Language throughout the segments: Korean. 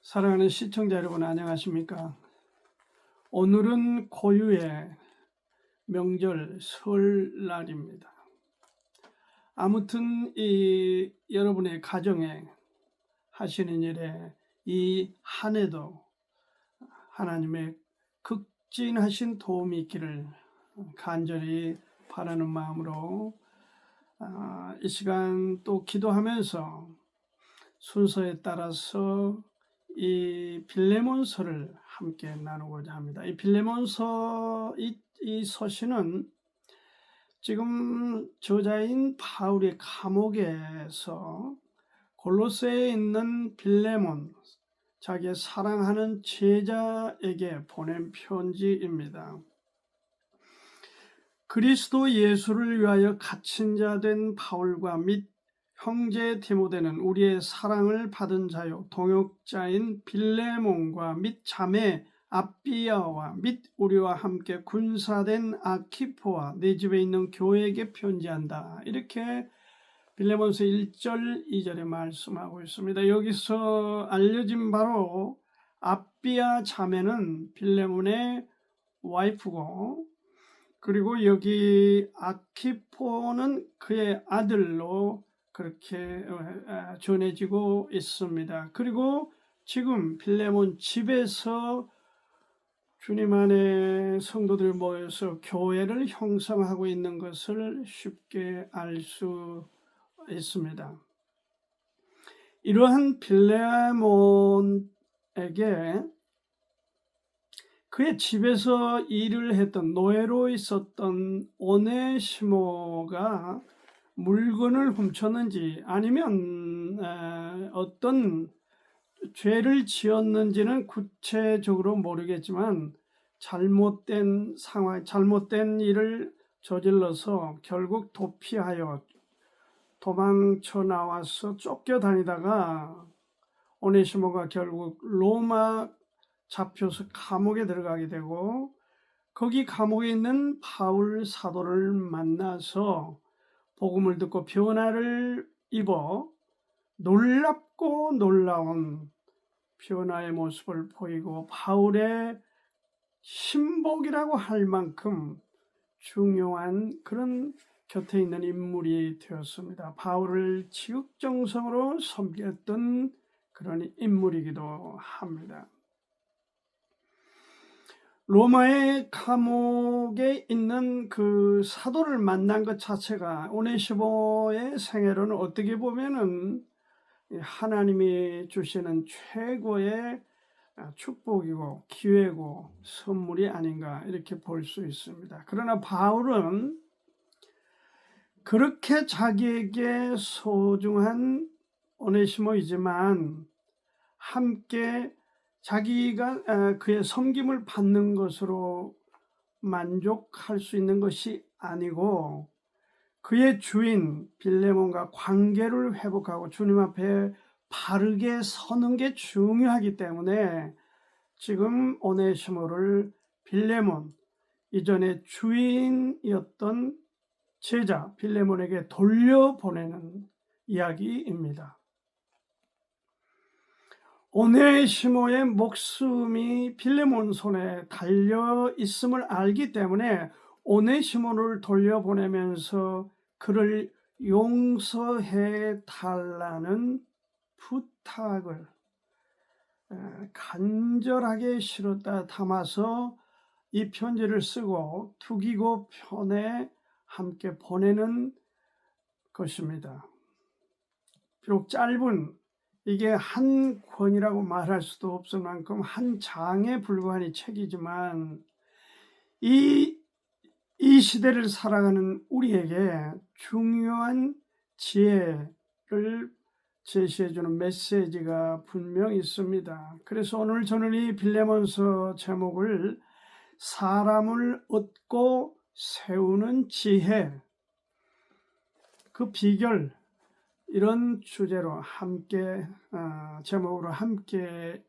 사랑하는 시청자 여러분, 안녕하십니까? 오늘은 고유의 명절 설날입니다. 아무튼 여러분의 가정에 하시는 일에 이 한 해도 하나님의 극진하신 도움이 있기를 간절히 바라는 마음으로 이 시간 또 기도하면서 순서에 따라서 이 빌레몬서를 함께 나누고자 합니다. 이 빌레몬서, 이 서신은 지금 저자인 바울의 감옥에서 골로새에 있는 빌레몬, 자기의 사랑하는 제자에게 보낸 편지입니다. 그리스도 예수를 위하여 갇힌 자 된 바울과 및 형제 디모데는 우리의 사랑을 받은 자요 동역자인 빌레몬과 및 자매 아비야와 및 우리와 함께 군사된 아키포와 내 집에 있는 교회에게 편지한다. 이렇게 빌레몬서 1절 2절에 말씀하고 있습니다. 여기서 알려진 바로 아비야 자매는 빌레몬의 와이프고, 그리고 여기 아키포는 그의 아들로 그렇게 전해지고 있습니다. 그리고 지금 빌레몬 집에서 주님 안에 성도들 모여서 교회를 형성하고 있는 것을 쉽게 알 수 있습니다. 이러한 빌레몬에게 그의 집에서 일을 했던 노예로 있었던 오네시모가 물건을 훔쳤는지 아니면 어떤 죄를 지었는지는 구체적으로 모르겠지만 잘못된 상황, 잘못된 일을 저질러서 결국 도피하여 도망쳐 나와서 쫓겨다니다가 오네시모가 결국 로마 잡혀서 감옥에 들어가게 되고, 거기 감옥에 있는 바울 사도를 만나서 복음을 듣고 변화를 입어 놀랍고 놀라운 변화의 모습을 보이고 바울의 신복이라고 할 만큼 중요한 그런 곁에 있는 인물이 되었습니다. 바울을 지극정성으로 섬겼던 그런 인물이기도 합니다. 로마의 감옥에 있는 그 사도를 만난 것 자체가 오네시모의 생애로는 어떻게 보면은 하나님이 주시는 최고의 축복이고 기회고 선물이 아닌가 이렇게 볼 수 있습니다. 그러나 바울은 그렇게 자기에게 소중한 오네시모이지만 함께 자기가 그의 섬김을 받는 것으로 만족할 수 있는 것이 아니고 그의 주인 빌레몬과 관계를 회복하고 주님 앞에 바르게 서는 게 중요하기 때문에 지금 오네시모를 빌레몬, 이전에 주인이었던 제자 빌레몬에게 돌려보내는 이야기입니다. 오네시모의 목숨이 빌레몬 손에 달려 있음을 알기 때문에 오네시모를 돌려보내면서 그를 용서해 달라는 부탁을 간절하게 실었다 담아서 이 편지를 쓰고 투기고 편에 함께 보내는 것입니다. 비록 짧은, 이게 한 권이라고 말할 수도 없을 만큼 한 장에 불과한 이 책이지만 이 시대를 살아가는 우리에게 중요한 지혜를 제시해주는 메시지가 분명히 있습니다. 그래서 오늘 저는 이 빌레몬서 제목을 사람을 얻고 세우는 지혜, 그 비결, 이런 주제로 함께 제목으로 함께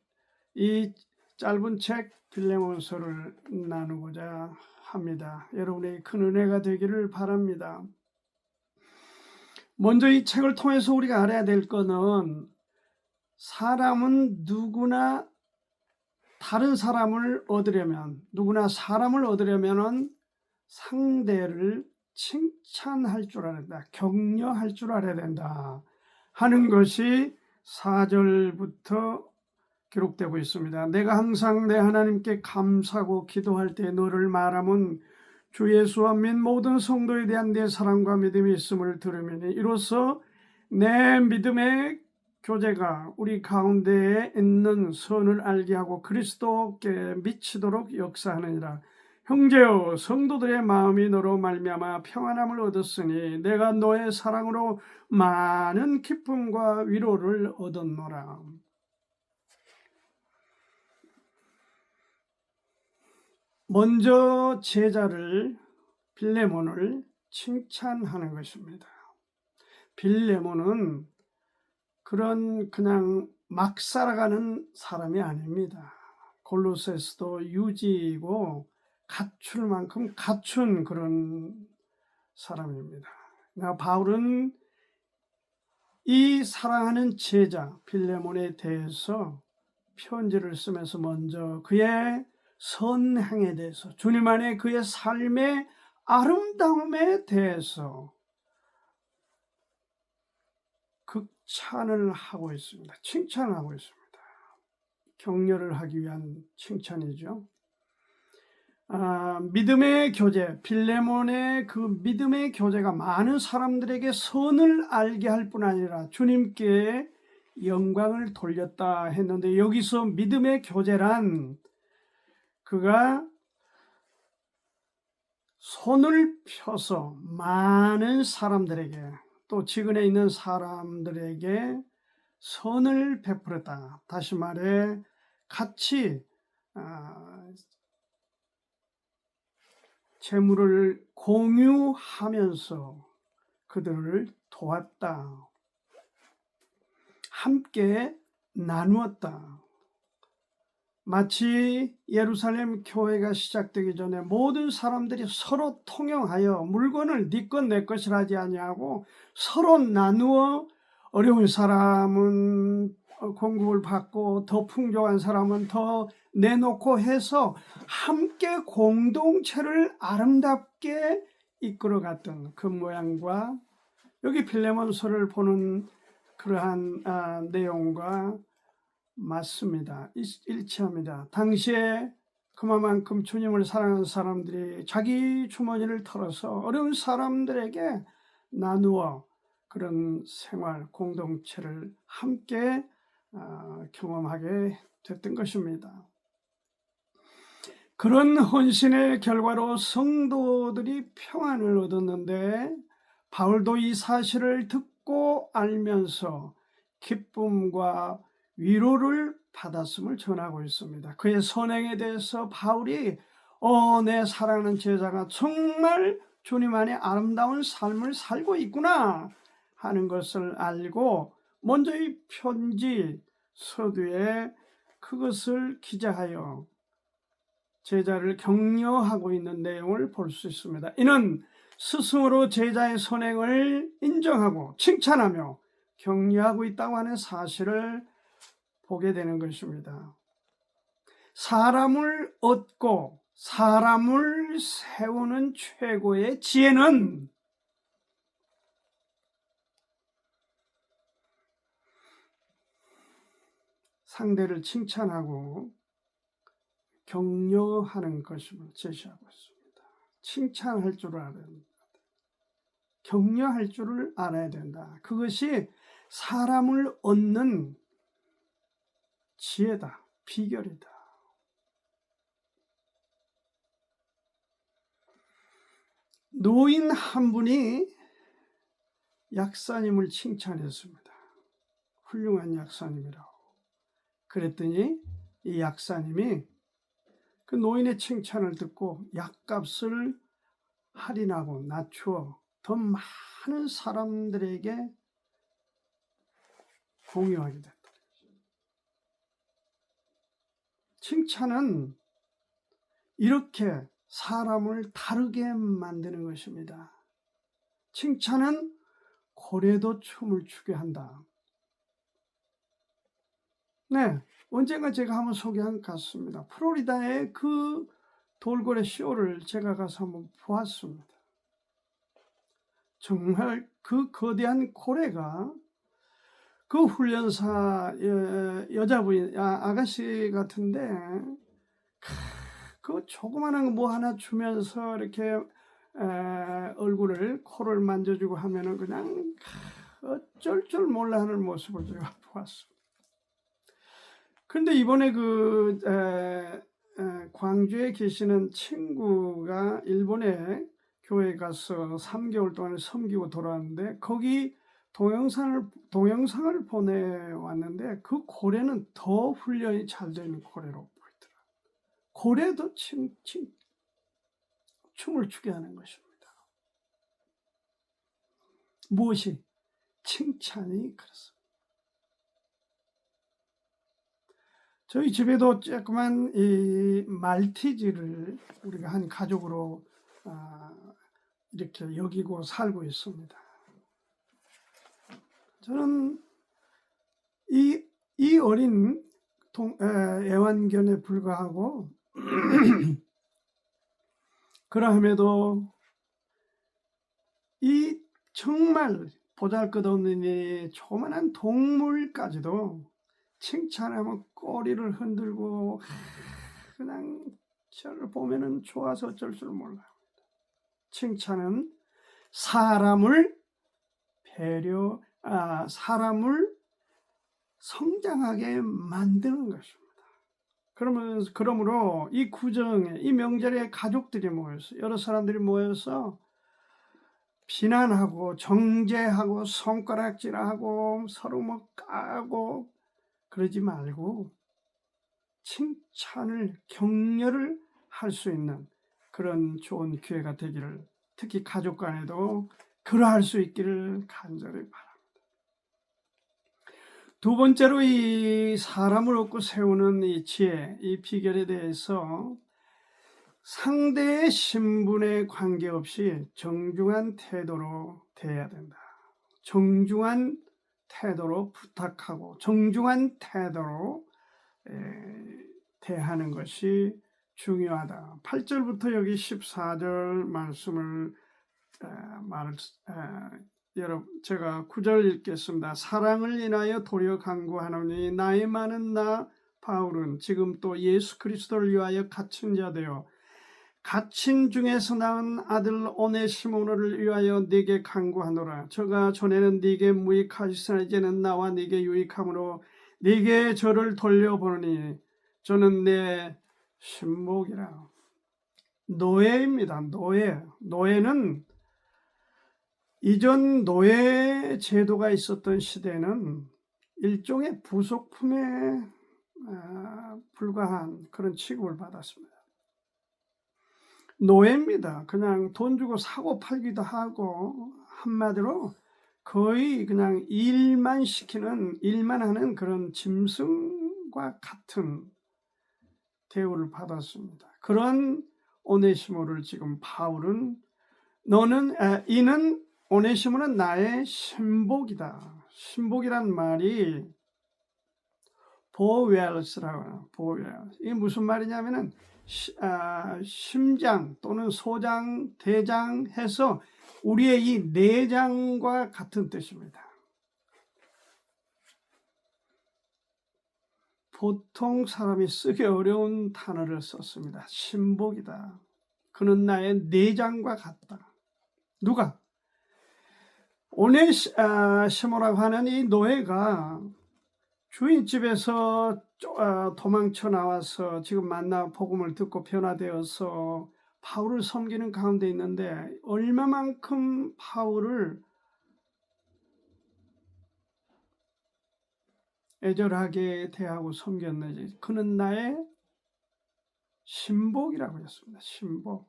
이 짧은 책 빌레몬서를 나누고자 합니다. 여러분의 큰 은혜가 되기를 바랍니다. 먼저 이 책을 통해서 우리가 알아야 될 것은 사람은 누구나 다른 사람을 얻으려면, 누구나 사람을 얻으려면은 상대를 칭찬할 줄 알아야 된다. 격려할 줄 알아야 된다. 하는 것이 4절부터 기록되고 있습니다. 내가 항상 내 하나님께 감사하고 기도할 때 너를 말하면 주 예수와 및 모든 성도에 대한 내 사랑과 믿음이 있음을 들으니 이로써 내 믿음의 교제가 우리 가운데에 있는 선을 알게 하고 그리스도께 미치도록 역사하느니라. 형제여, 성도들의 마음이 너로 말미암아 평안함을 얻었으니 내가 너의 사랑으로 많은 기쁨과 위로를 얻었노라. 먼저 제자를 빌레몬을 칭찬하는 것입니다. 빌레몬은 그냥 막 살아가는 사람이 아닙니다. 골로새서도 유지이고 갖출 만큼 갖춘 그런 사람입니다. 그러니까 바울은 이 사랑하는 제자 빌레몬에 대해서 편지를 쓰면서 먼저 그의 선행에 대해서, 주님 안에 그의 삶의 아름다움에 대해서 극찬을 하고 있습니다. 칭찬을 하고 있습니다. 격려를 하기 위한 칭찬이죠. 믿음의 교제, 빌레몬의 그 믿음의 교제가 많은 사람들에게 선을 알게 할 뿐 아니라 주님께 영광을 돌렸다 했는데, 여기서 믿음의 교제란 그가 손을 펴서 많은 사람들에게, 또 지근에 있는 사람들에게 선을 베풀었다. 다시 말해 같이 재물을 공유하면서 그들을 도왔다. 함께 나누었다. 마치 예루살렘 교회가 시작되기 전에 모든 사람들이 서로 통용하여 물건을 네 것 내 것이라 하지 아니하고 서로 나누어 어려운 사람은 공급을 받고 더 풍족한 사람은 더 내놓고 해서 함께 공동체를 아름답게 이끌어갔던 그 모양과 여기 빌레몬서를 보는 그러한 내용과 맞습니다. 일치합니다. 당시에 그만큼 주님을 사랑하는 사람들이 자기 주머니를 털어서 어려운 사람들에게 나누어 그런 생활 공동체를 함께 경험하게 됐던 것입니다. 그런 헌신의 결과로 성도들이 평안을 얻었는데, 바울도 이 사실을 듣고 알면서 기쁨과 위로를 받았음을 전하고 있습니다. 그의 선행에 대해서 바울이 내 사랑하는 제자가 정말 주님 안에 아름다운 삶을 살고 있구나 하는 것을 알고 먼저 이 편지 서두에 그것을 기재하여 제자를 격려하고 있는 내용을 볼 수 있습니다. 이는 스승으로 제자의 선행을 인정하고 칭찬하며 격려하고 있다고 하는 사실을 보게 되는 것입니다. 사람을 얻고 사람을 세우는 최고의 지혜는 상대를 칭찬하고 격려하는 것임을 제시하고 있습니다. 칭찬할 줄을 알아야 된다. 격려할 줄을 알아야 된다. 그것이 사람을 얻는 지혜다, 비결이다. 노인 한 분이 약사님을 칭찬했습니다. 훌륭한 약사님이라고. 그랬더니 이 약사님이 그 노인의 칭찬을 듣고 약값을 할인하고 낮추어 더 많은 사람들에게 공유하게 됐다. 칭찬은 이렇게 사람을 다르게 만드는 것입니다. 칭찬은 고래도 춤을 추게 한다. 네, 언젠가 제가 한번 소개한 것 같습니다. 플로리다의 그 돌고래 쇼를 제가 가서 한번 보았습니다. 정말 그 거대한 고래가 그 훈련사 여자분 아가씨 같은데 그 조그마한 거 뭐 하나 주면서 이렇게 얼굴을 코를 만져주고 하면은 그냥 어쩔 줄 몰라 하는 모습을 제가 보았습니다. 근데 이번에 그 광주에 계시는 친구가 일본에 교회 가서 3개월 동안 섬기고 돌아왔는데 거기 동영상을 보내왔는데 그 고래는 더 훈련이 잘 되는 고래로 보이더라고요. 고래도 춤을 추게 하는 것입니다. 무엇이? 칭찬이 그렇습니다. 저희 집에도 조그만 이 말티즈를 우리가 한 가족으로 이렇게 여기고 살고 있습니다. 저는 이 어린 애완견에 불과하고 그러함에도 이 정말 보잘것없는 이 조그만한 동물까지도 칭찬하면 꼬리를 흔들고 그냥 저를 보면은 좋아서 어쩔 줄 몰라요. 칭찬은 사람을 사람을 성장하게 만드는 것입니다. 그러므로 이 구정에 이 명절에 가족들이 모여서 여러 사람들이 모여서 비난하고 정죄하고 손가락질하고 서로 뭐 까고 그러지 말고 칭찬을 격려를 할 수 있는 그런 좋은 기회가 되기를 특히 가족 간에도 그러할 수 있기를 간절히 바랍니다. 두 번째로 이 사람을 얻고 세우는 이 지혜, 이 비결에 대해서 상대의 신분에 관계없이 정중한 태도로 대해야 된다. 정중한 태도로 부탁하고 정중한 태도로 대하는 것이 중요하다. 8절부터 여기 14절 말씀을 제가 9절 읽겠습니다. 사랑을 인하여 도리어 간구하노니 나이 많은 나 바울은 지금 또 예수 그리스도를 위하여 갇힌 자 되어 갇힌 중에서 낳은 아들 오네시모를 위하여 네게 간구하노라. 저가 전에는 네게 무익하였으나 이제는 나와 네게 유익함으로 네게 저를 돌려보노니 저는 내 신복이라. 노예입니다. 노예는 이전 노예 제도가 있었던 시대는 일종의 부속품에 불과한 그런 취급을 받았습니다. 노예입니다. 그냥 돈 주고 사고 팔기도 하고 한마디로 거의 그냥 일만 하는 그런 짐승과 같은 대우를 받았습니다. 그런 오네시모를 지금 바울은 오네시모는 나의 신복이다. 신복이란 말이 보웰스라고 해요. 보웰. 이게 무슨 말이냐면은 심장 또는 소장, 대장 해서 우리의 이 내장과 같은 뜻입니다. 보통 사람이 쓰기 어려운 단어를 썼습니다. 신복이다. 그는 나의 내장과 같다. 누가? 오네시모라고 하는 이 노예가 주인집에서 도망쳐 나와서 지금 만나 복음을 듣고 변화되어서 바울을 섬기는 가운데 있는데 얼마만큼 바울을 애절하게 대하고 섬겼는지. 그는 나의 신복이라고 했습니다. 신복.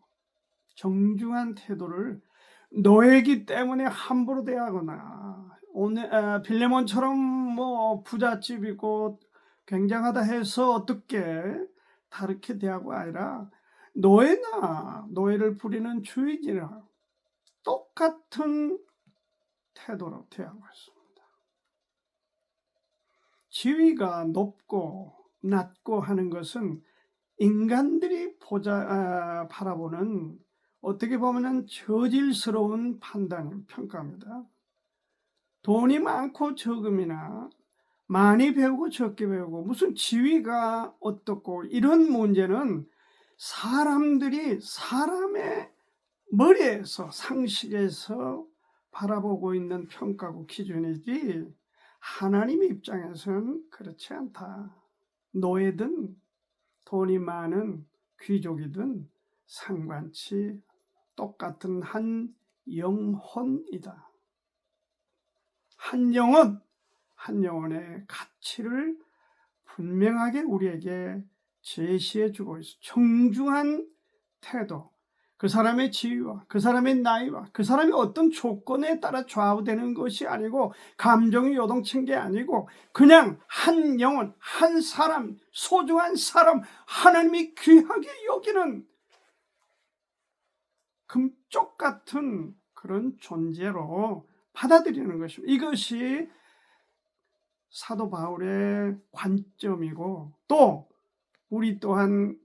정중한 태도를 노예이기 때문에 함부로 대하거나 빌레몬처럼 뭐 부잣집이고 굉장하다 해서 어떻게 다르게 대하고 아니라 노예를 부리는 주인이나 똑같은 태도로 대하고 있습니다. 지위가 높고 낮고 하는 것은 인간들이 바라보는 어떻게 보면 저질스러운 평가입니다. 돈이 많고 적음이나 많이 배우고 적게 배우고 무슨 지위가 어떻고 이런 문제는 사람들이 사람의 머리에서 상식에서 바라보고 있는 평가고 기준이지 하나님의 입장에서는 그렇지 않다. 노예든 돈이 많은 귀족이든 상관치 똑같은 한 영혼이다. 한 영혼, 한 영혼의 가치를 분명하게 우리에게 제시해 주고 있어. 정중한 태도, 그 사람의 지위와 그 사람의 나이와 그 사람이 어떤 조건에 따라 좌우되는 것이 아니고 감정이 요동친 게 아니고 그냥 한 영혼, 한 사람, 소중한 사람, 하나님이 귀하게 여기는 금쪽 같은 그런 존재로 받아들이는 것입니다. 이것이 사도 바울의 관점이고 또 우리 또한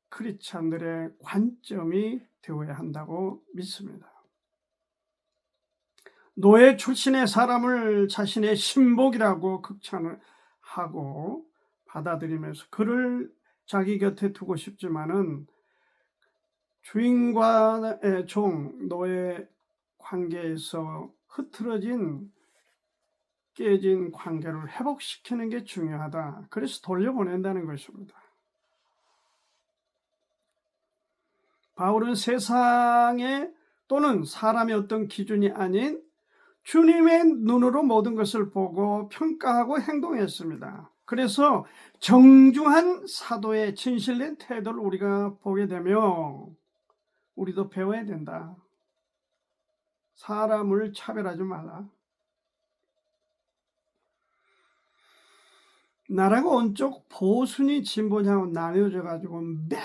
크리스찬들의 관점이 되어야 한다고 믿습니다. 노예 출신의 사람을 자신의 신복이라고 극찬을 하고 받아들이면서 그를 자기 곁에 두고 싶지만은 주인과 종, 노예 관계에서 흐트러진 깨진 관계를 회복시키는 게 중요하다. 그래서 돌려보낸다는 것입니다. 바울은 세상에 또는 사람의 어떤 기준이 아닌 주님의 눈으로 모든 것을 보고 평가하고 행동했습니다. 그래서 정중한 사도의 진실된 태도를 우리가 보게 되면 우리도 배워야 된다. 사람을 차별하지 말라. 나라가 온쪽 보수니 진보냐고 나뉘어져 가지고 매일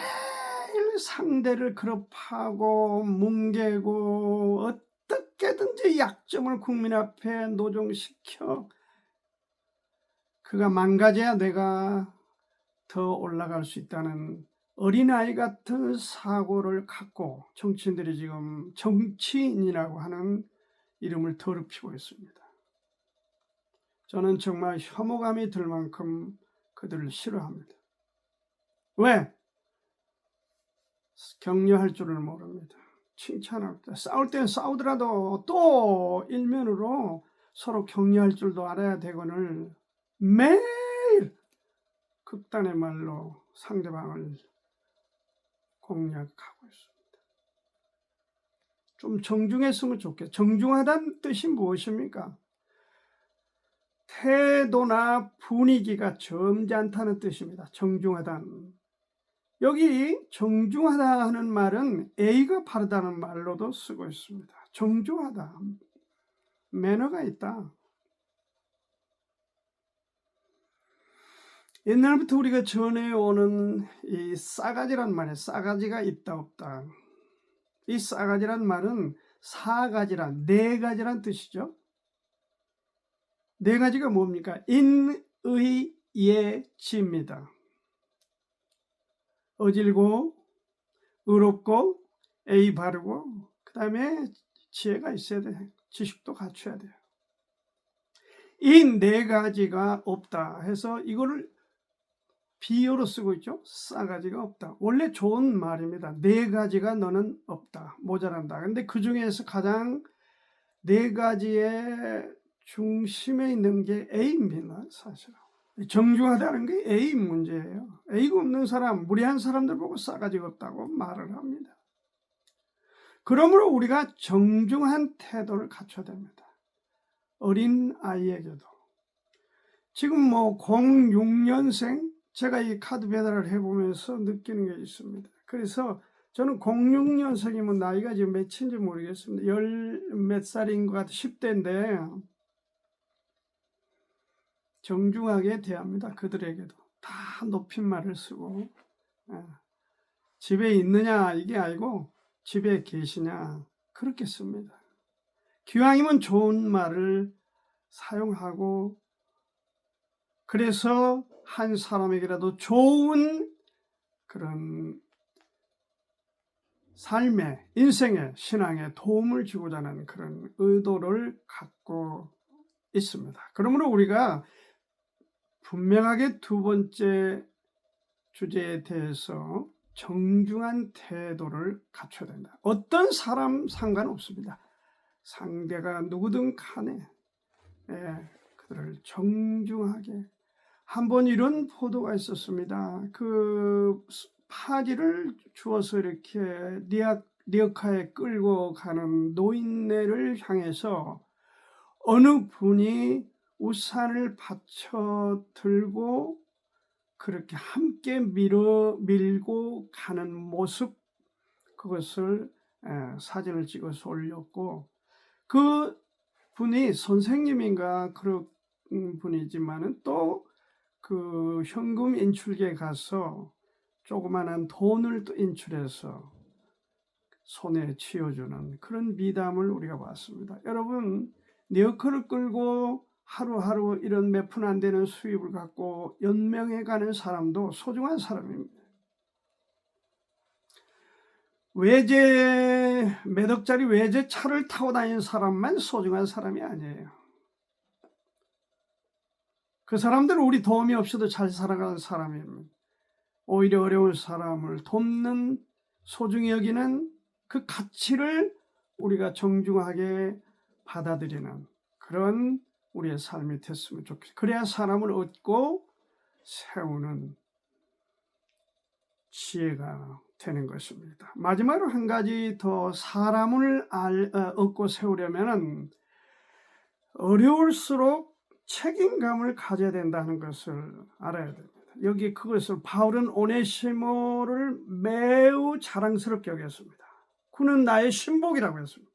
상대를 그룹하고 뭉개고 어떻게든지 약점을 국민 앞에 노정시켜 그가 망가져야 내가 더 올라갈 수 있다는 어린아이 같은 사고를 갖고 정치인들이 지금 정치인이라고 하는 이름을 더럽히고 있습니다. 저는 정말 혐오감이 들 만큼 그들을 싫어합니다. 왜? 격려할 줄을 모릅니다. 칭찬할 때 싸울 때는 싸우더라도 또 일면으로 서로 격려할 줄도 알아야 되거늘 매일 극단의 말로 상대방을 공략하고 있습니다. 좀 정중했으면 좋겠어요. 정중하다는 뜻이 무엇입니까? 태도나 분위기가 점잖다는 뜻입니다. 정중하다는. 여기 정중하다 하는 말은 A가 바르다는 말로도 쓰고 있습니다. 정중하다. 매너가 있다. 옛날부터 우리가 전해오는 이 싸가지란 말이에요. 싸가지가 있다 없다. 이 싸가지란 말은 사가지란 네 가지란 뜻이죠. 네 가지가 뭡니까? 인, 의, 예, 지입니다. 어질고 의롭고 A 바르고 그 다음에 지혜가 있어야 돼. 지식도 갖춰야 돼요. 이 네 가지가 없다 해서 이거를 비유로 쓰고 있죠. 싸가지가 없다. 원래 좋은 말입니다. 네 가지가 너는 없다. 모자란다. 근데 그 중에서 가장 네 가지의 중심에 있는 게 A입니다. 사실 정중하다는 게 A 문제예요. A가 없는 사람, 무례한 사람들 보고 싸가지가 없다고 말을 합니다. 그러므로 우리가 정중한 태도를 갖춰야 됩니다. 어린 아이에게도. 지금 06년생 제가 이 카드 배달을 해보면서 느끼는 게 있습니다. 그래서 저는 06년생이면 나이가 지금 몇인지 모르겠습니다. 열 몇 살인 것 같아요. 10대인데 정중하게 대합니다. 그들에게도 다 높임말을 쓰고 집에 있느냐 이게 아니고 집에 계시냐 그렇게 씁니다. 기왕이면 좋은 말을 사용하고 그래서 한 사람에게라도 좋은 그런 삶의, 인생의, 신앙에 도움을 주고자 하는 그런 의도를 갖고 있습니다. 그러므로 우리가 분명하게 두 번째 주제에 대해서 정중한 태도를 갖춰야 된다. 어떤 사람 상관없습니다. 상대가 누구든 간에 그들을 정중하게. 한번 이런 포도가 있었습니다. 그 파지를 주어서 이렇게 리어카에 끌고 가는 노인네를 향해서 어느 분이 우산을 받쳐 들고 그렇게 함께 밀고 가는 모습, 그것을 사진을 찍어서 올렸고, 그 분이 선생님인가 그런 분이지만은 또 그 현금 인출기에 가서 조그만한 돈을 또 인출해서 손에 쥐어주는 그런 미담을 우리가 봤습니다. 여러분, 리어커를 끌고 하루하루 이런 몇 푼 안 되는 수입을 갖고 연명해 가는 사람도 소중한 사람입니다. 몇 억짜리 외제차를 타고 다니는 사람만 소중한 사람이 아니에요. 그 사람들은 우리 도움이 없어도 잘 살아가는 사람입니다. 오히려 어려운 사람을 돕는, 소중히 여기는 그 가치를 우리가 정중하게 받아들이는 그런 우리의 삶이 됐으면 좋겠어요. 그래야 사람을 얻고 세우는 지혜가 되는 것입니다. 마지막으로 한 가지 더, 사람을 얻고 세우려면 어려울수록 책임감을 가져야 된다는 것을 알아야 됩니다. 여기 그것을 바울은 오네시모를 매우 자랑스럽게 여겼습니다. 그는 나의 신복이라고 했습니다.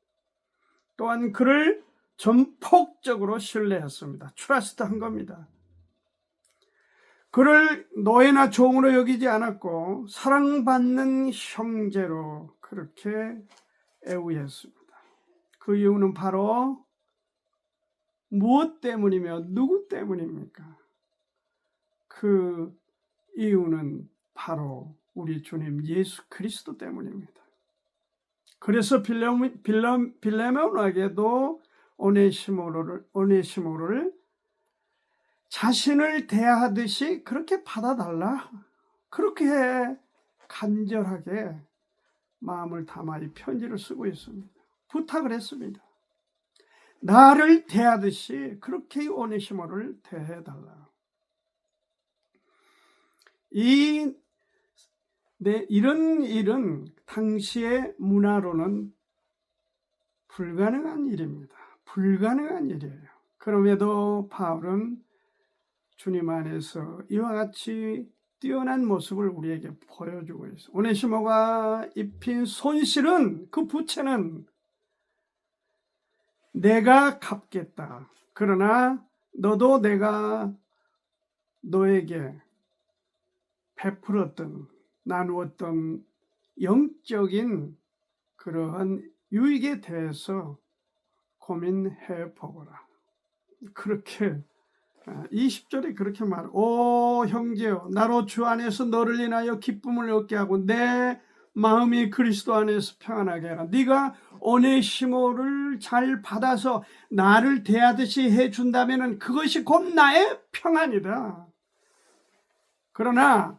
또한 그를 전폭적으로 신뢰했습니다. 트러스트한 겁니다. 그를 노예나 종으로 여기지 않았고 사랑받는 형제로 그렇게 애우했습니다. 그 이유는 바로 무엇 때문이며 누구 때문입니까? 그 이유는 바로 우리 주님 예수 그리스도 때문입니다. 그래서 빌레몬에게도 오네시모를 자신을 대하듯이 그렇게 받아달라, 그렇게 간절하게 마음을 담아 이 편지를 쓰고 있습니다. 부탁을 했습니다. 나를 대하듯이 그렇게 오네시모를 대해달라. 이런 일은 당시의 문화로는 불가능한 일입니다. 불가능한 일이에요. 그럼에도 바울은 주님 안에서 이와 같이 뛰어난 모습을 우리에게 보여주고 있어요. 오네시모가 입힌 손실은, 그 부채는 내가 갚겠다. 그러나 너도 내가 너에게 베풀었던, 나누었던 영적인 그러한 유익에 대해서 고민해 보거라. 그렇게 20절에 그렇게 오 형제여, 나로 주 안에서 너를 인하여 기쁨을 얻게 하고 내 마음이 그리스도 안에서 평안하게 하라. 네가 오네시모를 잘 받아서 나를 대하듯이 해준다면 그것이 곧 나의 평안이다. 그러나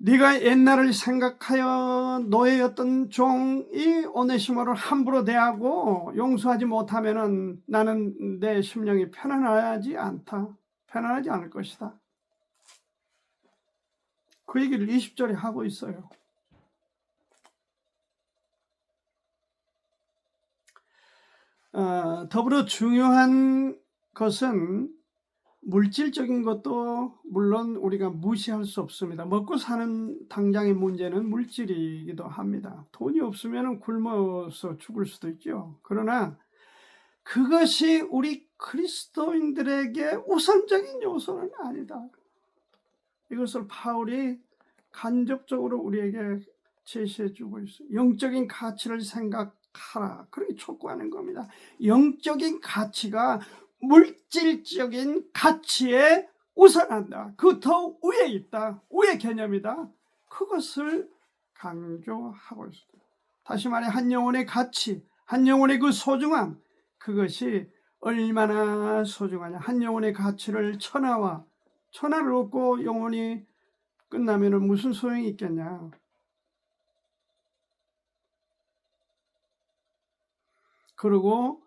네가 옛날을 생각하여 노예였던 종이 오네시모를 함부로 대하고 용서하지 못하면 나는 내 심령이 편안하지 않을 것이다. 그 얘기를 20절에 하고 있어요. 더불어 중요한 것은 물질적인 것도 물론 우리가 무시할 수 없습니다. 먹고 사는 당장의 문제는 물질이기도 합니다. 돈이 없으면 굶어서 죽을 수도 있죠. 그러나 그것이 우리 그리스도인들에게 우선적인 요소는 아니다. 이것을 바울이 간접적으로 우리에게 제시해 주고 있어요. 영적인 가치를 생각하라, 그렇게 촉구하는 겁니다. 영적인 가치가 물질적인 가치에 우선한다. 그 더 위에 있다. 위의 개념이다. 그것을 강조하고 있습니다. 다시 말해 한 영혼의 가치, 한 영혼의 그 소중함, 그것이 얼마나 소중하냐. 한 영혼의 가치를 천하를 얻고 영혼이 끝나면 무슨 소용이 있겠냐. 그리고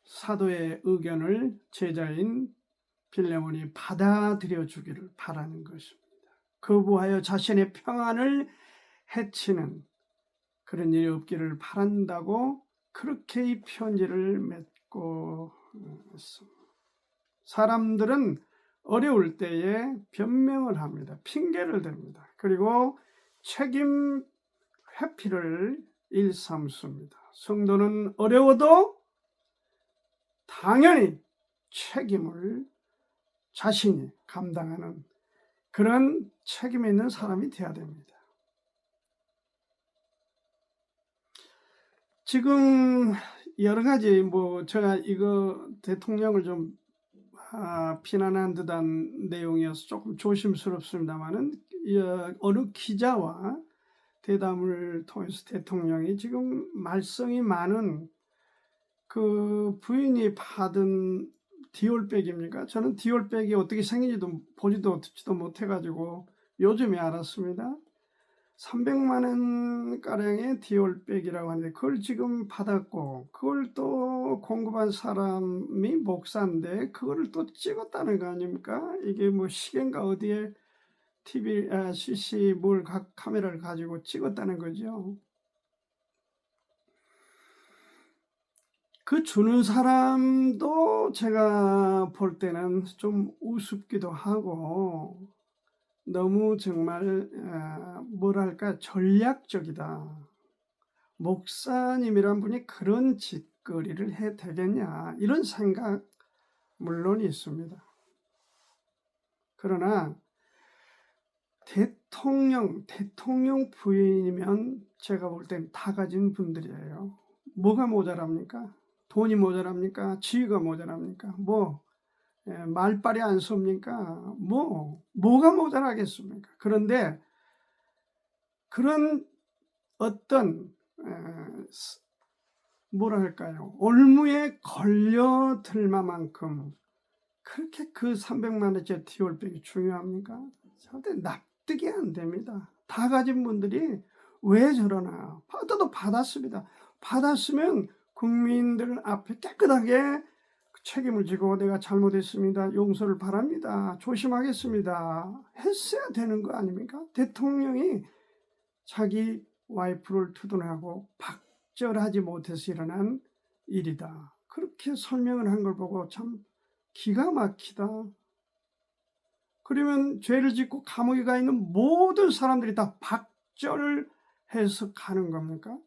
사도의 의견을 제자인 빌레몬이 받아들여 주기를 바라는 것입니다. 거부하여 자신의 평안을 해치는 그런 일이 없기를 바란다고 그렇게 이 편지를 맺고 있습니다. 사람들은 어려울 때에 변명을 합니다. 핑계를 댑니다. 그리고 책임 회피를 일삼습니다. 성도는 어려워도 당연히 책임을 자신이 감당하는 그런 책임 있는 사람이 되어야 됩니다. 지금 여러 가지 제가 이거 대통령을 좀 비난한 듯한 내용이어서 조금 조심스럽습니다만은 어느 기자와 대담을 통해서 대통령이 지금 말썽이 많은 그 부인이 받은 디올백입니까? 저는 디올백이 어떻게 생긴지도 보지도 듣지도 못해가지고 요즘에 알았습니다. 300만 원 가량의 디올백이라고 하는데 그걸 지금 받았고 그걸 또 공급한 사람이 목사인데 그거를 또 찍었다는 거 아닙니까? 이게 시계인가 어디에 TV, CC 카메라를 가지고 찍었다는 거죠. 그 주는 사람도 제가 볼 때는 좀 우습기도 하고 너무 정말 전략적이다. 목사님이란 분이 그런 짓거리를 해도 되겠냐 이런 생각 물론 있습니다. 그러나 대통령 부인이면 제가 볼 땐 다 가진 분들이에요. 뭐가 모자랍니까? 돈이 모자랍니까? 지위가 모자랍니까? 말빨이 안 섭니까? 뭐가 모자라겠습니까? 그런데 그런 어떤 올무에 걸려들 만큼 그렇게 그 300만 원짜리 디올백이 중요합니까? 절대 납득이 안 됩니다. 다 가진 분들이 왜 저러나? 받아도 받았습니다. 받았으면 국민들 앞에 깨끗하게 책임을 지고 내가 잘못했습니다. 용서를 바랍니다. 조심하겠습니다. 했어야 되는 거 아닙니까? 대통령이 자기 와이프를 투둔하고 박절하지 못해서 일어난 일이다. 그렇게 설명을 한 걸 보고 참 기가 막히다. 그러면 죄를 짓고 감옥에 가 있는 모든 사람들이 다 박절해서 가는 겁니까?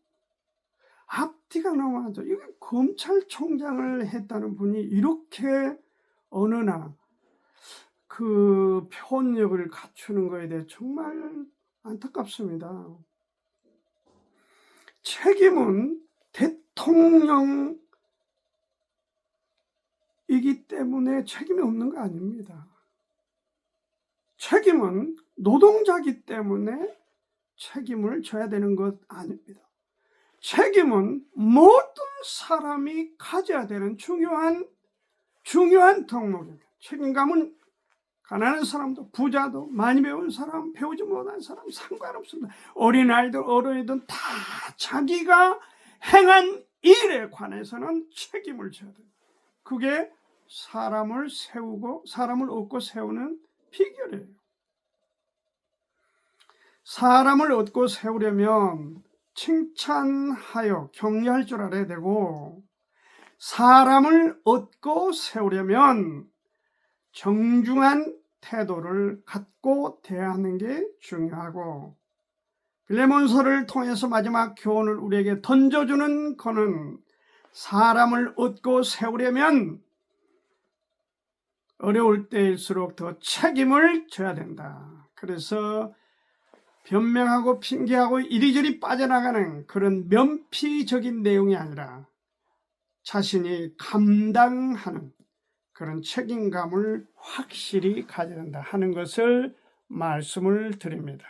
앞뒤가 너무 안 좋아. 이게 검찰총장을 했다는 분이 이렇게 어느 날 그 표현력을 갖추는 거에 대해 정말 안타깝습니다. 책임은 대통령이기 때문에 책임이 없는 거 아닙니다. 책임은 노동자이기 때문에 책임을 져야 되는 것 아닙니다. 책임은 모든 사람이 가져야 되는 중요한 덕목입니다. 책임감은 가난한 사람도 부자도 많이 배운 사람 배우지 못한 사람 상관없습니다. 어린아이들 어른이든 다 자기가 행한 일에 관해서는 책임을 져야 됩니다. 그게 사람을 얻고 세우는 비결이에요. 사람을 얻고 세우려면 칭찬하여 격려할 줄 알아야 되고 사람을 얻고 세우려면 정중한 태도를 갖고 대하는 게 중요하고 빌레몬서를 통해서 마지막 교훈을 우리에게 던져주는 거는 사람을 얻고 세우려면 어려울 때일수록 더 책임을 져야 된다. 그래서 변명하고 핑계하고 이리저리 빠져나가는 그런 면피적인 내용이 아니라 자신이 감당하는 그런 책임감을 확실히 가져야 된다 하는 것을 말씀을 드립니다.